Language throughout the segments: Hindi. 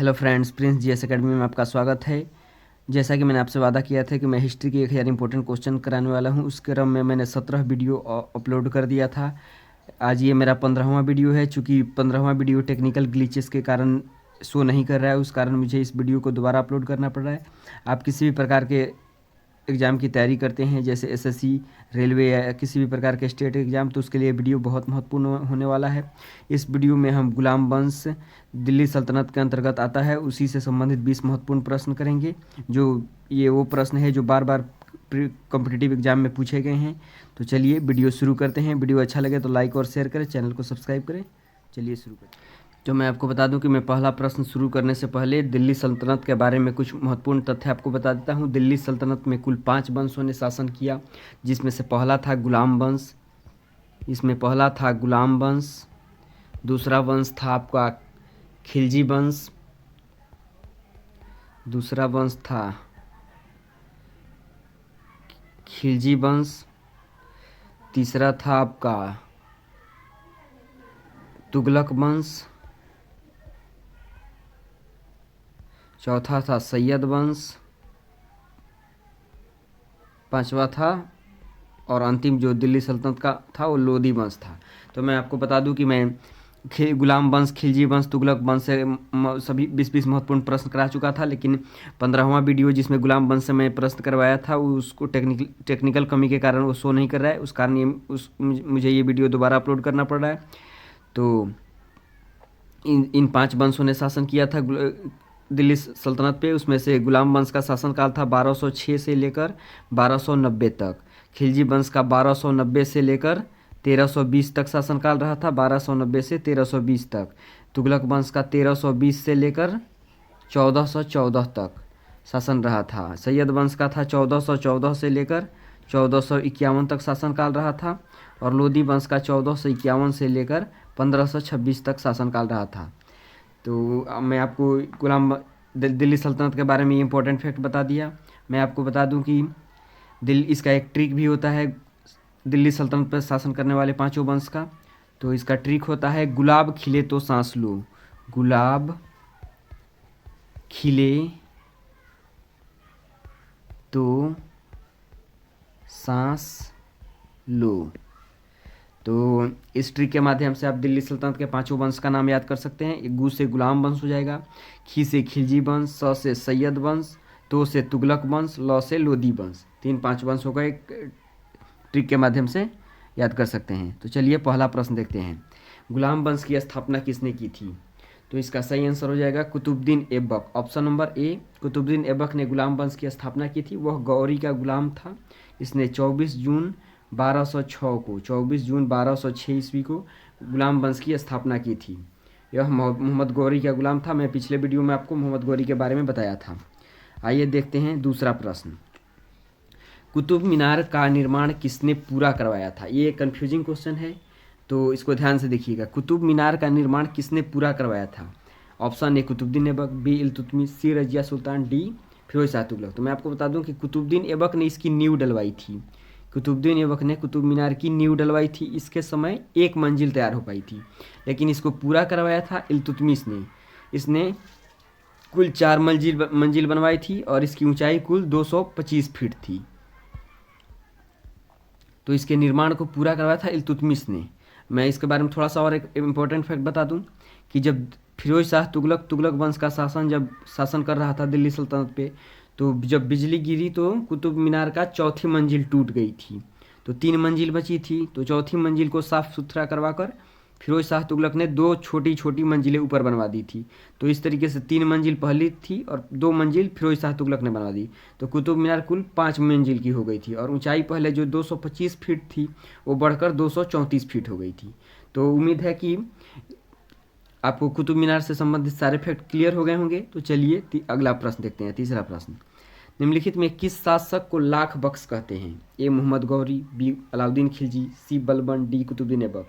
Hello friends, Prince GS academy में आपका स्वागत है। जैसा कि मैंने आपसे वादा किया था कि मैं हिस्ट्री की 1000 इंपॉर्टेंट क्वेश्चन कराने वाला हूं, उस क्रम में मैंने 17 वीडियो अपलोड कर दिया था। आज ये मेरा 15वां वीडियो है। चूँकि 15वां वीडियो टेक्निकल ग्लिचेस के कारण शो नहीं कर रहा है, उस कारण मुझे इस वीडियो को दोबारा अपलोड करना पड़ रहा है। आप किसी भी प्रकार के एग्ज़ाम की तैयारी करते हैं, जैसे एसएससी, रेलवे या किसी भी प्रकार के स्टेट एग्ज़ाम, तो उसके लिए वीडियो बहुत महत्वपूर्ण होने वाला है। इस वीडियो में हम गुलाम वंश दिल्ली सल्तनत के अंतर्गत आता है, उसी से संबंधित 20 महत्वपूर्ण प्रश्न करेंगे। जो ये वो प्रश्न है जो बार बार कॉम्पिटिटिव एग्जाम में पूछे गए हैं। तो चलिए वीडियो शुरू करते हैं। वीडियो अच्छा लगे तो लाइक और शेयर करें, चैनल को सब्सक्राइब करें। चलिए शुरू करें। तो मैं आपको बता दूं कि मैं पहला प्रश्न शुरू करने से पहले दिल्ली सल्तनत के बारे में कुछ महत्वपूर्ण तथ्य आपको बता देता हूं। दिल्ली सल्तनत में कुल 5 वंशों ने शासन किया, जिसमें से पहला था गुलाम वंश। इसमें पहला था गुलाम वंश। दूसरा वंश था आपका खिलजी वंश। दूसरा वंश था खिलजी वंश। तीसरा था आपका तुगलक वंश। चौथा था सैयद वंश। पांचवा था और अंतिम जो दिल्ली सल्तनत का था वो लोदी वंश था। तो मैं आपको बता दूं कि मैं गुलाम वंश, खिलजी वंश, तुगलक वंश से सभी 20-20 महत्वपूर्ण प्रश्न करा चुका था। लेकिन 15वां वीडियो जिसमें गुलाम वंश से मैं प्रश्न करवाया था, उसको टेक्निकल कमी के कारण वो शो नहीं कर रहा है। उस कारण मुझे ये वीडियो दोबारा अपलोड करना पड़ रहा है। तो इन 5 वंशों ने शासन किया था दिल्ली सल्तनत पे। उसमें से गुलाम वंश का शासनकाल था 1206 से लेकर 1290 तक। खिलजी वंश का 1290 से लेकर 1320 तक शासनकाल रहा था, 1290 से 1320 तक। तुगलक वंश का 1320 से लेकर 1414 तक शासन रहा था। सैयद वंश का था 1414 से लेकर 1451 तक शासनकाल रहा था। और लोदी वंश का 1451 से लेकर 1526 तक शासनकाल रहा था। तो अब मैं आपको दिल्ली सल्तनत के बारे में इम्पोर्टेंट फैक्ट बता दिया। मैं आपको बता दूं कि इसका एक ट्रिक भी होता है दिल्ली सल्तनत पर शासन करने वाले 5 वंश का। तो इसका ट्रिक होता है गुलाब खिले तो सांस लो। गुलाब खिले तो सांस लो। तो इस ट्रिक के माध्यम से आप दिल्ली सल्तनत के 5 वंश का नाम याद कर सकते हैं। गु से गुलाम वंश हो जाएगा, खी से खिलजी वंश, स से सैयद वंश, तो से तुगलक वंश, ल से लोदी वंश। 3-5 वंशों का एक ट्रिक के माध्यम से याद कर सकते हैं। तो चलिए पहला प्रश्न देखते हैं। गुलाम वंश की स्थापना किसने की थी? तो इसका सही आंसर हो जाएगा Qutubuddin Aibak. Option number A, Qutubuddin Aibak ने गुलाम वंश की स्थापना की थी। वह गौरी का गुलाम था। इसने 24 जून 1206 ईस्वी को गुलाम वंश की स्थापना की थी। यह मोहम्मद गौरी का गुलाम था। मैं पिछले वीडियो में आपको मोहम्मद गौरी के बारे में बताया था। आइए देखते हैं दूसरा प्रश्न। कुतुब मीनार का निर्माण किसने पूरा करवाया था? ये कंफ्यूजिंग क्वेश्चन है, तो इसको ध्यान से देखिएगा। कुतुब मीनार का निर्माण किसने पूरा करवाया था? Option A Qutubuddin Aibak, B Iltutmish, C Razia Sultan, D Firoz Shah Tughlaq. तो मैं आपको बता दूं कि कुतुबुद्दीन ऐबक ने इसकी नींव डलवाई थी। कुतुबुद्दीन ऐबक ने कुतुब मीनार की नींव डलवाई थी। इसके समय 1 मंजिल तैयार हो पाई थी, लेकिन इसको पूरा करवाया था इल्तुतमिश ने। इसने कुल 4 मंजिल बनवाई थी और इसकी ऊंचाई कुल 225 फीट थी। तो इसके निर्माण को पूरा करवाया था इल्तुतमिश ने। मैं इसके बारे में थोड़ा सा और एक इम्पोर्टेंट फैक्ट बता दूं कि जब फिरोज शाह तुगलक वंश का शासन कर रहा था दिल्ली सल्तनत पे, तो जब बिजली गिरी तो कुतुब मीनार का 4थी मंजिल टूट गई थी। तो 3 मंजिल बची थी। तो 4थी मंजिल को साफ सुथरा करवाकर फिरोज शाह तुगलक ने 2 छोटी छोटी मंजिलें ऊपर बनवा दी थी। तो इस तरीके से 3 मंजिल पहली थी और 2 मंजिल फिरोज शाह तुगलक ने बनवा दी। तो कुतुब मीनार कुल 5 मंजिल की हो गई थी और ऊंचाई पहले जो 225 फीट थी वो बढ़कर 234 फीट हो गई थी। तो उम्मीद है कि आपको कुतुब मीनार से संबंधित सारे फैक्ट क्लियर हो गए होंगे। तो चलिए अगला प्रश्न देखते हैं। तीसरा प्रश्न। निम्नलिखित में किस शासक को लाख बख्श कहते हैं? ए मोहम्मद गौरी, बी अलाउद्दीन खिलजी, सी बलबन, डी कुतुबुद्दीन ऐबक।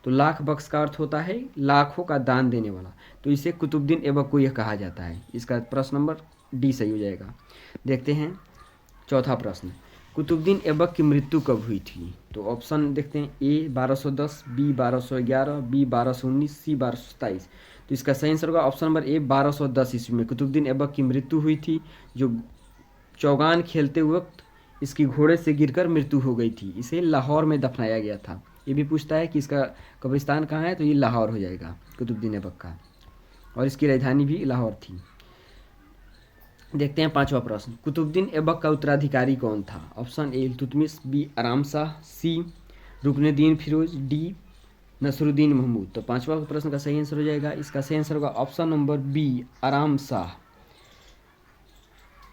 तो लाख बख्श का अर्थ होता है लाखों का दान देने वाला। तो इसे कुतुबुद्दीन ऐबक को यह कहा जाता है। इसका प्रश्न नंबर डी सही हो जाएगा। देखते हैं चौथा प्रश्न। कुतुबुद्दीन ऐबक की मृत्यु कब हुई थी? तो ऑप्शन देखते हैं। ए 1210, बी 1211, बी 1219, सी 1227। तो इसका सही आंसर होगा ऑप्शन नंबर ए 1210 ईस्वी में कुतुबुद्दीन ऐबक की मृत्यु हुई थी, जो चौगान खेलते वक्त इसकी घोड़े से गिरकर मृत्यु हो गई थी। इसे लाहौर में दफनाया गया था। ये भी पूछता है कि इसका कब्रिस्तान कहाँ है, तो ये लाहौर हो जाएगा कुतुबुद्दीन ऐबक का, और इसकी राजधानी भी लाहौर थी। देखते हैं पांचवा प्रश्न, कुतुबुद्दीन ऐबक का उत्तराधिकारी कौन था? ऑप्शन ए इल्तुतमिश, बी आराम शाह, सी रुकनुद्दीन फिरोज, डी नसरुद्दीन महमूद। तो पांचवा प्रश्न का सही आंसर हो जाएगा, इसका सही आंसर होगा ऑप्शन नंबर बी आराम शाह।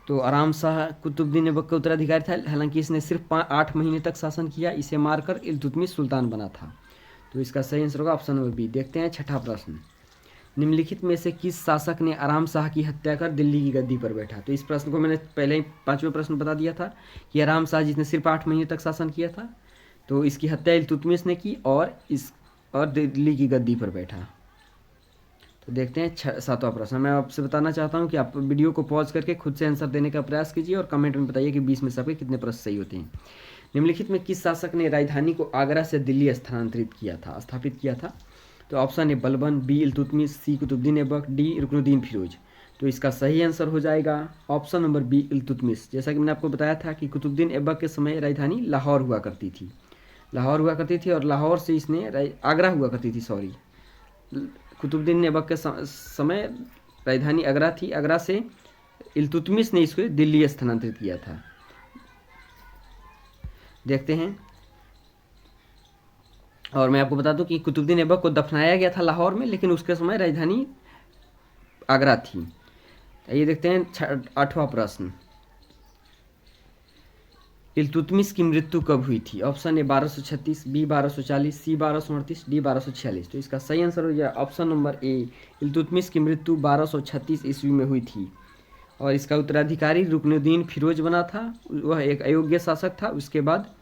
तो आराम शाह कुतुबुद्दीन ऐबक का उत्तराधिकारी था, हालांकि इसने सिर्फ 8 महीने तक शासन किया। इसे मारकर इल्तुतमिश सुल्तान बना था। तो इसका सही आंसर होगा ऑप्शन नंबर बी। देखते हैं छठा प्रश्न, निम्नलिखित में से किस शासक ने आराम शाह की हत्या कर दिल्ली की गद्दी पर बैठा? तो इस प्रश्न को मैंने पहले ही पांचवें प्रश्न बता दिया था कि आराम शाह जिसने सिर्फ 8 महीने तक शासन किया था, तो इसकी हत्या इल्तुतमिश ने की और दिल्ली की गद्दी पर बैठा। तो देखते हैं सातवां प्रश्न। मैं आपसे बताना चाहता हूं कि आप वीडियो को पॉज करके खुद से आंसर देने का प्रयास कीजिए और कमेंट में बताइए कि 20 में से आपके कितने प्रश्न सही होते हैं। निम्नलिखित में किस शासक ने राजधानी को आगरा से दिल्ली स्थापित किया था? तो option A Balban, B Iltutmish, C Qutubuddin Aibak, D Ruknuddin Firoz. तो इसका सही आंसर हो जाएगा ऑप्शन नंबर बी इल्तुतमिश। जैसा कि मैंने आपको बताया था कि कुतुबुद्दीन ऐबक के समय राजधानी लाहौर हुआ करती थी, और लाहौर से इसने आगरा हुआ करती थी, सॉरी, कुतुबुद्दीन ऐबक के समय राजधानी आगरा थी। आगरा से इल्तुतमिश ने इसको दिल्ली स्थानांतरित किया था। देखते हैं, और मैं आपको बता दूं कि कुतुबुद्दीन ऐबक को दफनाया गया था लाहौर में, लेकिन उसके समय राजधानी आगरा थी। ये देखते हैं आठवां प्रश्न, इल्तुतमिश की मृत्यु कब हुई थी? Option A 1236, B 1240, C 1238, D 1246। तो इसका सही आंसर हो जाए ऑप्शन नंबर ए, इल्तुतमिश की मृत्यु 1236 ईस्वी में हुई थी, और इसका उत्तराधिकारी रुकनुद्दीन फिरोज बना था। वह एक अयोग्य शासक था। उसके बाद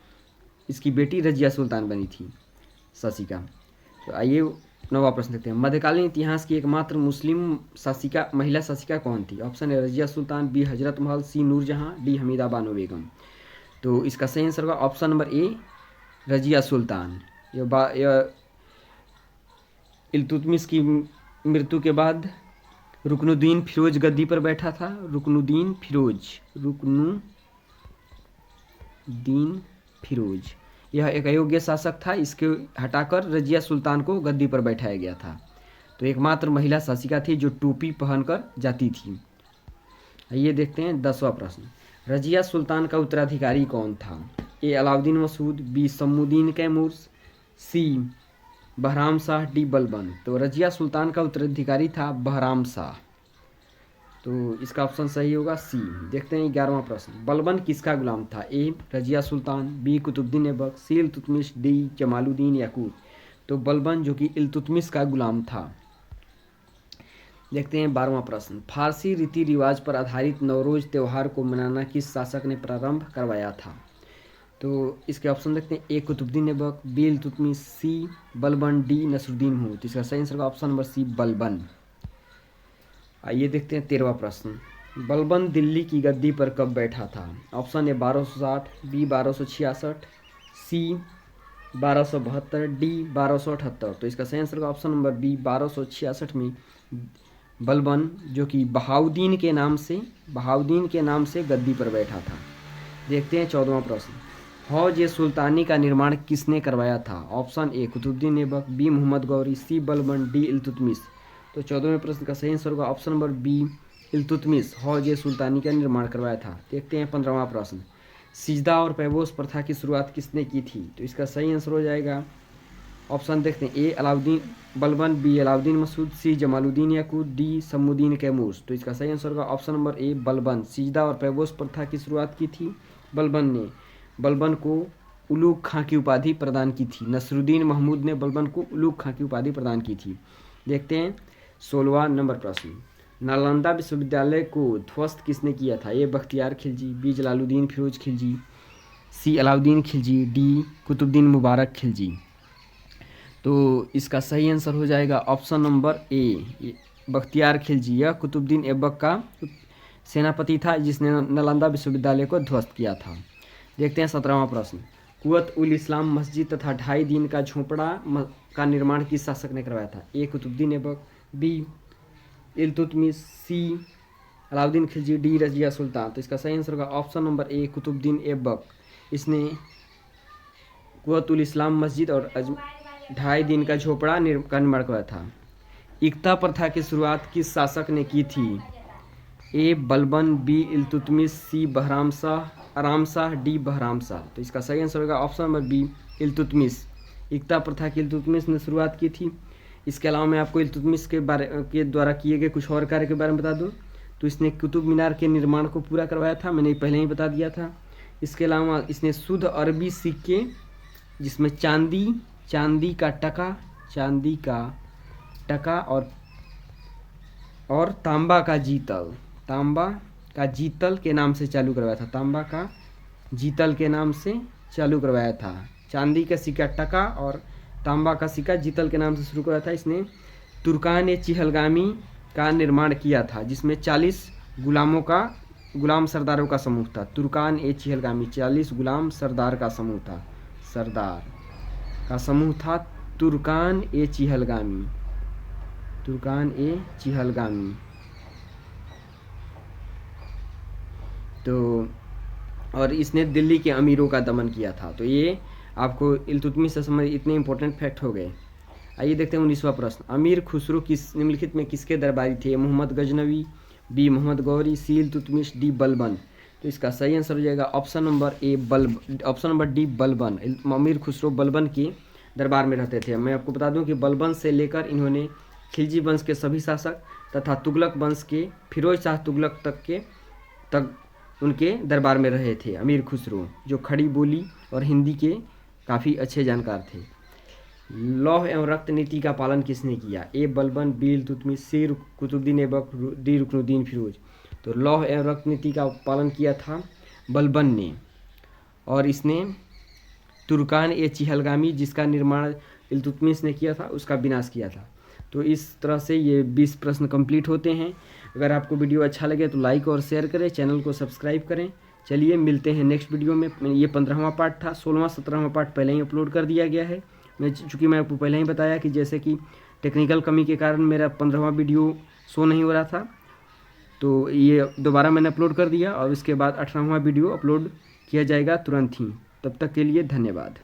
इसकी बेटी रजिया सुल्तान बनी थी शासिका। तो आइए नौवां प्रश्न देखते हैं, मध्यकालीन इतिहास की एकमात्र मुस्लिम महिला शासिका कौन थी? Option A Razia Sultan, B Hazrat Mahal, C Nur Jahan, D Hamida Bano Begum. तो इसका सही आंसर होगा option number A Razia Sultan. यह इल्तुतमिश की मृत्यु के बाद रुकनुद्दीन फिरोज गद्दी पर बैठा था। रुकनुद्दीन फिरोज यह एक अयोग्य शासक था। इसके हटाकर रजिया सुल्तान को गद्दी पर बैठाया गया था। तो एकमात्र महिला शासिका थी जो टोपी पहनकर जाती थी। ये देखते हैं 10वां प्रश्न, रजिया सुल्तान का उत्तराधिकारी कौन था? ए अलाउद्दीन मसूद, बी शम्सुद्दीन कैमूर, सी बहराम शाह, डी बलबन। तो रजिया सुल्तान का उत्तराधिकारी था बहराम शाह। तो इसका ऑप्शन सही होगा सी। देखते हैं 11वां प्रश्न, बलबन किसका गुलाम था? ए रजिया सुल्तान, बी कुतुबुद्दीन ऐबक, सी इल्तुतमिश, डी जमालुद्दीन याकूत। तो बलबन जो कि इल्तुतमिश का गुलाम था। देखते हैं 12वां प्रश्न, फारसी रीति रिवाज पर आधारित नवरोज त्यौहार को मनाना किस शासक ने प्रारंभ करवाया था? तो इसके ऑप्शन देखते हैं, ए कुतुबुद्दीन ऐबक, बी इल्तुतमिश, सी बलबन, डी नसरुद्दीन महमूद। इसका सही आंसर का ऑप्शन नंबर सी बलबन। आइए देखते हैं 13वां प्रश्न, बलबन दिल्ली की गद्दी पर कब बैठा था? Option A 1260, B 1266, C 1272, D 1278। तो इसका सही आंसर का ऑप्शन नंबर बी 1266 में बलबन जो कि बहाउद्दीन के नाम से गद्दी पर बैठा था। देखते हैं 14वां प्रश्न, हौज सुल्तानी का निर्माण किसने करवाया था? Option A Qutubuddin Aibak, B Mohammad Ghori, C Balban, D Iltutmish. तो 14वें प्रश्न का सही आंसर होगा ऑप्शन नंबर बी इल्तुतमिश, हौज सुल्तानी का निर्माण करवाया था। देखते हैं 15वां प्रश्न, सिजदा और पैबोस प्रथा की शुरुआत किसने की थी? तो इसका सही आंसर हो जाएगा ऑप्शन देखते हैं, ए अलाउद्दीन बलबन, बी अलाउद्दीन मसूद, सी जमालुद्दीन याकूत, डी शम्सुद्दीन कैमूर। तो इसका सही आंसर होगा ऑप्शन नंबर ए बलबन। सिजदा और पैबोस प्रथा की शुरुआत की थी बलबन ने। बलबन को उलूग खां की उपाधि प्रदान की थी। नसरुद्दीन महमूद ने बलबन को उलूग खां की उपाधि प्रदान की थी। देखते हैं 16वां नंबर प्रश्न, नालंदा विश्वविद्यालय को ध्वस्त किसने किया था? ए बख्तियार खिलजी, बी जलालुद्दीन फिरोज खिलजी, सी अलाउद्दीन खिलजी, डी कुतुबुद्दीन मुबारक खिलजी। तो इसका सही आंसर हो जाएगा ऑप्शन नंबर ए बख्तियार खिलजी। यह कुतुबुद्दीन ऐबक का सेनापति था जिसने नालंदा विश्वविद्यालय को ध्वस्त किया था। देखते हैं 17वां प्रश्न, कुव्वत उल इस्लाम मस्जिद तथा 2.5 दिन का झोपड़ा का निर्माण किस शासक ने करवाया था? A Qutubuddin Aibak, B Iltutmish, C Alauddin Khilji, D Razia Sultan. तो इसका सही आंसर होगा option number A Qutubuddin Aibak. इसने कुव्वतुल इस्लाम मस्जिद और 2.5 दिन का झोपड़ा का निर्माण करवाया था। इक्ता प्रथा की शुरुआत किस शासक ने की थी? ए बलबन, बी इल्तुतमिश, सी बहराम शाह, आराम शाह, डी बहराम शाह। तो इसका सही आंसर होगा ऑप्शन नंबर बी इल्तुतमिश। इक्ता प्रथा की इल्तुतमिश ने शुरुआत की थी। इसके अलावा मैं आपको इल्तुतमिश के द्वारा किए गए कुछ और कार्य के बारे में बता दूं। तो इसने कुतुब मीनार के निर्माण को पूरा करवाया था, मैंने पहले ही बता दिया था। इसके अलावा इसने शुद्ध अरबी सिक्के, जिसमें चांदी का टका और तांबा का जीतल के नाम से चालू करवाया था। तांबा का जीतल के नाम से चालू करवाया था। चांदी का सिक्का टका और तांबा का सिक्का जीतल के नाम से शुरू करवाया था। इसने तुर्कान चिहलगामी का निर्माण किया था, जिसमें 40 गुलाम सरदारों का समूह था। तुर्कान चिहलगामी 40 गुलाम सरदार का समूह था। तुर्कान चिहलगामी। तो और इसने दिल्ली के अमीरों का दमन किया था। तो ये आपको इल्तुतमिश से संबंधित इतने इंपॉर्टेंट फैक्ट हो गए। आइए देखते हैं 19वां प्रश्न। अमीर खुसरो किस निम्नलिखित में किसके दरबारी थे? मोहम्मद गजनवी, बी मोहम्मद गौरी, सी इल्तुतमिश, डी बलबन। तो इसका सही आंसर हो जाएगा ऑप्शन नंबर डी बलबन। अमीर खुसरो बलबन के दरबार में रहते थे। मैं आपको बता दूं कि बलबन से लेकर इन्होंने खिलजी वंश के सभी शासक तथा तुगलक वंश के फिरोज शाह तुगलक तक उनके दरबार में रहे थे। अमीर खुसरो जो खड़ी बोली और हिंदी के काफ़ी अच्छे जानकार थे। लौह एवं रक्त नीति का पालन किसने किया? ए Balban, B Iltutmish, C Qutubuddin Aibak, D Ruknuddin Firoz. तो लौह एवं रक्त नीति का पालन किया था बलबन ने, और इसने तुर्कान चिहलगामी जिसका निर्माण इल्तुतमिश ने किया था उसका विनाश किया था। तो इस तरह से ये 20 प्रश्न कंप्लीट होते हैं। अगर आपको वीडियो अच्छा लगे तो लाइक और शेयर करें, चैनल को सब्सक्राइब करें। चलिए मिलते हैं नेक्स्ट वीडियो में। ये 15वां पार्ट था, 16वां 17वां पार्ट पहले ही अपलोड कर दिया गया है। चूँकि मैं आपको पहले ही बताया कि जैसे कि टेक्निकल कमी के कारण मेरा 15वां वीडियो शो नहीं हो रहा था, तो ये दोबारा मैंने अपलोड कर दिया और इसके बाद 18वां वीडियो अपलोड किया जाएगा तुरंत ही। तब तक के लिए धन्यवाद।